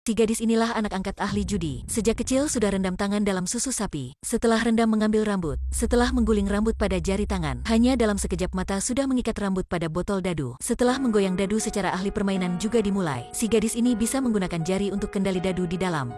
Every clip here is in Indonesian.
Si gadis inilah anak angkat ahli judi. Sejak kecil sudah rendam tangan dalam susu sapi. Setelah rendam mengambil rambut. Setelah mengguling rambut pada jari tangan. Hanya dalam sekejap mata sudah mengikat rambut pada botol dadu. Setelah menggoyang dadu secara ahli permainan juga dimulai. Si gadis ini bisa menggunakan jari untuk kendali dadu di dalam.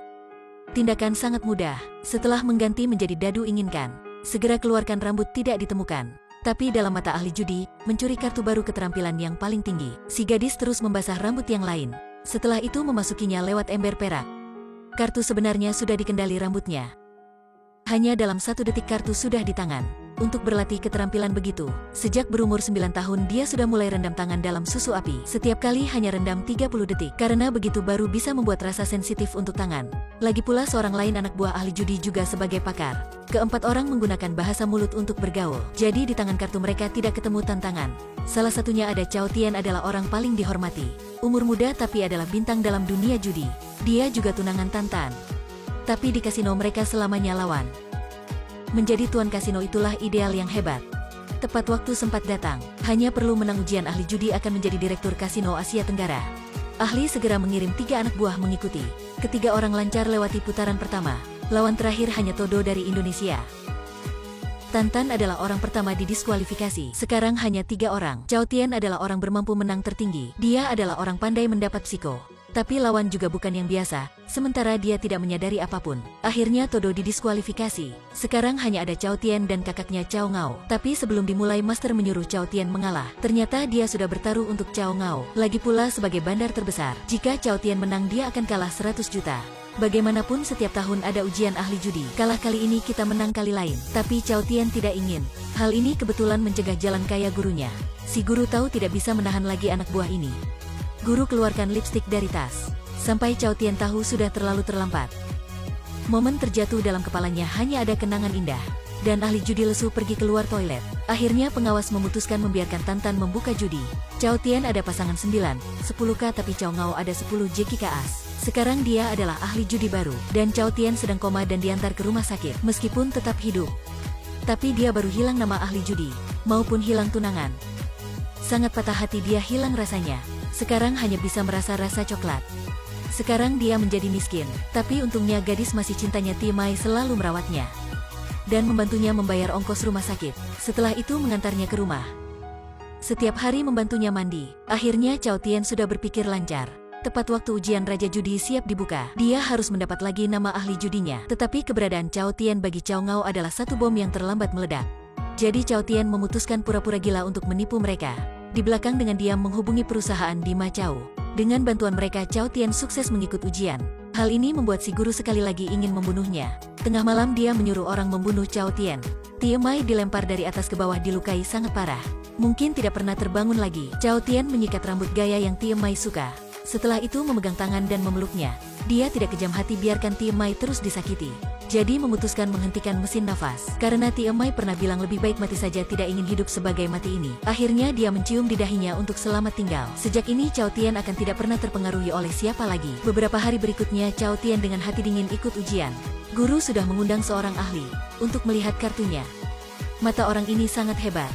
Tindakan sangat mudah. Setelah mengganti menjadi dadu inginkan, segera keluarkan rambut tidak ditemukan. Tapi dalam mata ahli judi, mencuri kartu baru keterampilan yang paling tinggi. Si gadis terus membasah rambut yang lain. Setelah itu memasukinya lewat ember perak. Kartu sebenarnya sudah dikendali rambutnya. Hanya dalam 1 detik kartu sudah di tangan. Untuk berlatih keterampilan begitu, sejak berumur 9 tahun dia sudah mulai rendam tangan dalam susu api. Setiap kali hanya rendam 30 detik, karena begitu baru bisa membuat rasa sensitif untuk tangan. Lagi pula seorang lain anak buah ahli judi juga sebagai pakar. Keempat orang menggunakan bahasa mulut untuk bergaul. Jadi di tangan kartu mereka tidak ketemu tantangan. Salah satunya ada Chow Tien adalah orang paling dihormati. Umur muda tapi adalah bintang dalam dunia judi. Dia juga tunangan Tantan. Tapi di kasino mereka selamanya lawan. Menjadi tuan kasino itulah ideal yang hebat. Tepat waktu sempat datang. Hanya perlu menang ujian ahli judi akan menjadi direktur kasino Asia Tenggara. Ahli segera mengirim 3 anak buah mengikuti. Ketiga orang lancar lewati putaran pertama. Lawan terakhir hanya Todo dari Indonesia. Tantan adalah orang pertama didiskualifikasi. Sekarang hanya 3 orang. Chow Tien adalah orang bermampu menang tertinggi. Dia adalah orang pandai mendapat psiko. Tapi lawan juga bukan yang biasa, sementara dia tidak menyadari apapun. Akhirnya Todo didiskualifikasi. Sekarang hanya ada Chow Tien dan kakaknya Chow Ngao. Tapi sebelum dimulai Master menyuruh Chow Tien mengalah. Ternyata dia sudah bertaruh untuk Chow Ngao. Lagi pula sebagai bandar terbesar. Jika Chow Tien menang dia akan kalah 100 juta. Bagaimanapun setiap tahun ada ujian ahli judi. Kalah kali ini kita menang kali lain. Tapi Chow Tien tidak ingin. Hal ini kebetulan mencegah jalan kaya gurunya. Si guru tahu tidak bisa menahan lagi anak buah ini. Guru keluarkan lipstik dari tas. Sampai Chow Tien tahu sudah terlalu terlambat. Momen terjatuh dalam kepalanya hanya ada kenangan indah. Dan ahli judi lesu pergi keluar toilet. Akhirnya pengawas memutuskan membiarkan Tantan membuka judi. Chow Tien ada pasangan 9, 10K tapi Chow Ngao ada 10 JKK as. Sekarang dia adalah ahli judi baru. Dan Chow Tien sedang koma dan diantar ke rumah sakit. Meskipun tetap hidup. Tapi dia baru hilang nama ahli judi. Maupun hilang tunangan. Sangat patah hati dia hilang rasanya. Sekarang hanya bisa merasa rasa coklat. Sekarang dia menjadi miskin. Tapi untungnya gadis masih cintanya Timai selalu merawatnya. Dan membantunya membayar ongkos rumah sakit. Setelah itu mengantarnya ke rumah. Setiap hari membantunya mandi. Akhirnya Chow Tien sudah berpikir lancar. Tepat waktu ujian Raja Judi siap dibuka. Dia harus mendapat lagi nama ahli judinya. Tetapi keberadaan Chow Tien bagi Chow Ngao adalah satu bom yang terlambat meledak. Jadi Chow Tien memutuskan pura-pura gila untuk menipu mereka. Di belakang dengan diam menghubungi perusahaan di Macau. Dengan bantuan mereka Chow Tien sukses mengikut ujian. Hal ini membuat si guru sekali lagi ingin membunuhnya. Tengah malam dia menyuruh orang membunuh Chow Tien. Timai dilempar dari atas ke bawah dilukai sangat parah. Mungkin tidak pernah terbangun lagi. Chow Tien menyikat rambut gaya yang Timai suka. Setelah itu memegang tangan dan memeluknya. Dia tidak kejam hati biarkan Timai terus disakiti. Jadi memutuskan menghentikan mesin nafas. Karena Timai pernah bilang lebih baik mati saja tidak ingin hidup sebagai mati ini. Akhirnya dia mencium di dahinya untuk selamat tinggal. Sejak ini Chow Tien akan tidak pernah terpengaruhi oleh siapa lagi. Beberapa hari berikutnya Chow Tien dengan hati dingin ikut ujian. Guru sudah mengundang seorang ahli untuk melihat kartunya. Mata orang ini sangat hebat.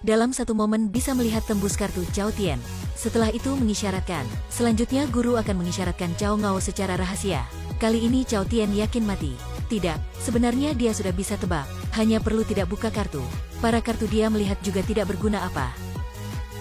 Dalam satu momen bisa melihat tembus kartu Chow Tien. Setelah itu mengisyaratkan. Selanjutnya guru akan mengisyaratkan Chow Ngao secara rahasia. Kali ini Chow Tien yakin mati. Tidak, sebenarnya dia sudah bisa tebak. Hanya perlu tidak buka kartu. Para kartu dia melihat juga tidak berguna apa.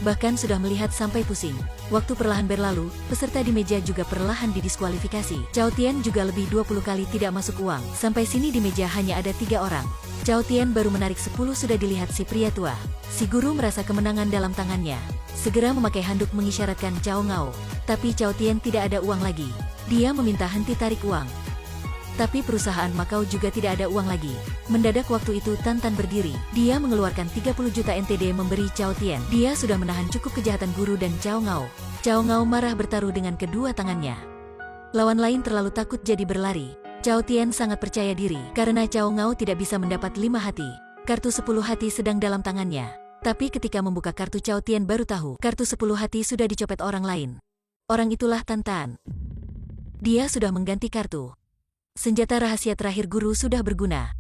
Bahkan sudah melihat sampai pusing. Waktu perlahan berlalu, peserta di meja juga perlahan didiskualifikasi. Chow Tien juga lebih 20 kali tidak masuk uang. Sampai sini di meja hanya ada 3 orang. Chow Tien baru menarik 10 sudah dilihat si pria tua. Si guru merasa kemenangan dalam tangannya. Segera memakai handuk mengisyaratkan Chow Ngao. Tapi Chow Tien tidak ada uang lagi. Dia meminta henti tarik uang. Tapi perusahaan Macau juga tidak ada uang lagi. Mendadak waktu itu Tantan berdiri. Dia mengeluarkan 30 juta NTD memberi Chow Tien. Dia sudah menahan cukup kejahatan guru dan Chow Ngao. Chow Ngao marah bertaruh dengan kedua tangannya. Lawan lain terlalu takut jadi berlari. Chow Tien sangat percaya diri. Karena Chow Ngao tidak bisa mendapat 5 hati. Kartu 10 hati sedang dalam tangannya. Tapi ketika membuka kartu Chow Tien baru tahu. Kartu 10 hati sudah dicopet orang lain. Orang itulah Tantan. Dia sudah mengganti kartu. Senjata rahasia terakhir guru sudah berguna.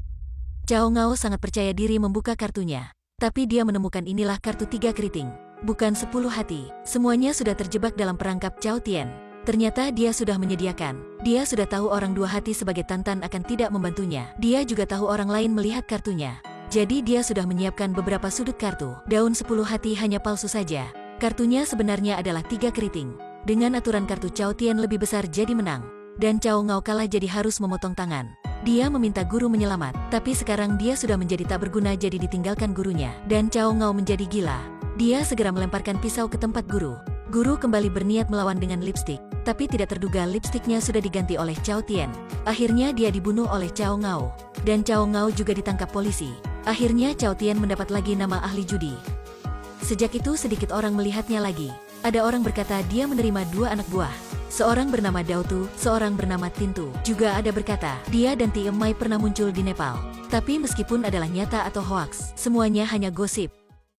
Chow Ngao sangat percaya diri membuka kartunya. Tapi dia menemukan inilah kartu 3 keriting. Bukan 10 hati. Semuanya sudah terjebak dalam perangkap Chow Tien. Ternyata dia sudah menyediakan. Dia sudah tahu orang dua hati sebagai Tantan akan tidak membantunya. Dia juga tahu orang lain melihat kartunya. Jadi dia sudah menyiapkan beberapa sudut kartu. Daun 10 hati hanya palsu saja. Kartunya sebenarnya adalah 3 keriting. Dengan aturan kartu Cao Tian lebih besar jadi menang. Dan Cao Ngao kalah jadi harus memotong tangan. Dia meminta guru menyelamat. Tapi sekarang dia sudah menjadi tak berguna jadi ditinggalkan gurunya. Dan Cao Ngao menjadi gila. Dia segera melemparkan pisau ke tempat guru. Guru kembali berniat melawan dengan lipstik. Tapi tidak terduga lipstiknya sudah diganti oleh Cao Tian. Akhirnya dia dibunuh oleh Cao Ngao. Dan Cao Ngao juga ditangkap polisi. Akhirnya Cao Tian mendapat lagi nama ahli judi. Sejak itu sedikit orang melihatnya lagi. Ada orang berkata dia menerima 2 anak buah. Seorang bernama Dao Tu, seorang bernama Tintu. Juga ada berkata, dia dan Ti Emai pernah muncul di Nepal. Tapi meskipun adalah nyata atau hoaks, semuanya hanya gosip.